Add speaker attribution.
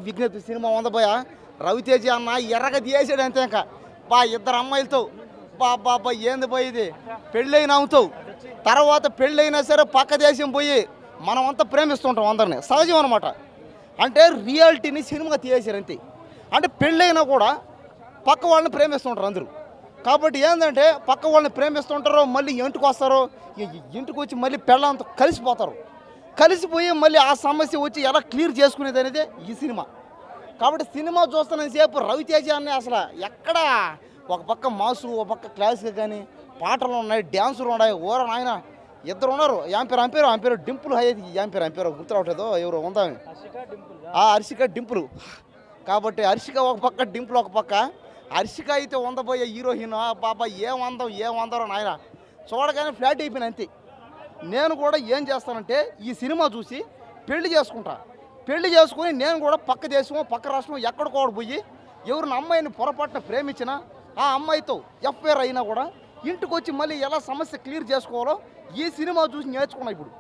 Speaker 1: విజ్ఞప్తి సినిమా ఉందబోయా రవితేజ అన్న ఎర్రగా తీసేసాడు అంతే ఇంకా బా ఇద్దరు అమ్మాయిలతో బా ఏంది పోయి ఇది పెళ్ళైన అవుతావు తర్వాత పెళ్ళైనా సరే పక్క దేశం పోయి మనం అంతా ప్రేమిస్తుంటాం అందరినీ సహజం అనమాట. అంటే రియాలిటీని సినిమాగా తీసేశారు అంతే. అంటే పెళ్ళైనా కూడా పక్క వాళ్ళని ప్రేమిస్తుంటారు అందరూ. కాబట్టి ఏంటంటే పక్క వాళ్ళని ప్రేమిస్తుంటారో మళ్ళీ ఇంటికి వస్తారో ఇంటికి వచ్చి మళ్ళీ పెళ్ళంతా కలిసిపోతారు. కలిసిపోయి మళ్ళీ ఆ సమస్య వచ్చి ఎలా క్లియర్ చేసుకునేది అనేది ఈ సినిమా. కాబట్టి సినిమా చూస్తున్నంతసేపు రవితేజ అనే అసలు ఎక్కడ ఒక పక్క మాసు ఒక పక్క క్లాసిక్ కానీ పాటలు ఉన్నాయి, డ్యాన్సులు ఉన్నాయి. ఓర నాయన ఇద్దరు ఉన్నారు. యాంపేరు డింపుల్ హై యాంపేరు గుర్తు రావట్లేదు ఎవరు ఉందామి హర్షిక డింపుల్. కాబట్టి హర్షిక ఒక పక్క డింపుల్ ఒక పక్క. హర్షిక అయితే వందబోయే హీరోయిన్ బాబా ఏమందరో నాయన చూడగానే ఫ్లాట్ అయిపోయిన అంతే. నేను కూడా ఏం చేస్తానంటే ఈ సినిమా చూసి పెళ్లి చేసుకుంటా. పెళ్లి చేసుకుని నేను కూడా పక్క దేశం పక్క రాష్ట్రం ఎక్కడికోడు పోయి ఎవరిని అమ్మాయిని పొరపాటున ప్రేమించినా ఆ అమ్మాయితో ఎఫ్ఐఆర్ అయినా కూడా ఇంటికి వచ్చి మళ్ళీ ఎలా సమస్య క్లియర్ చేసుకోవాలో ఈ సినిమా చూసి నేర్చుకున్నా ఇప్పుడు.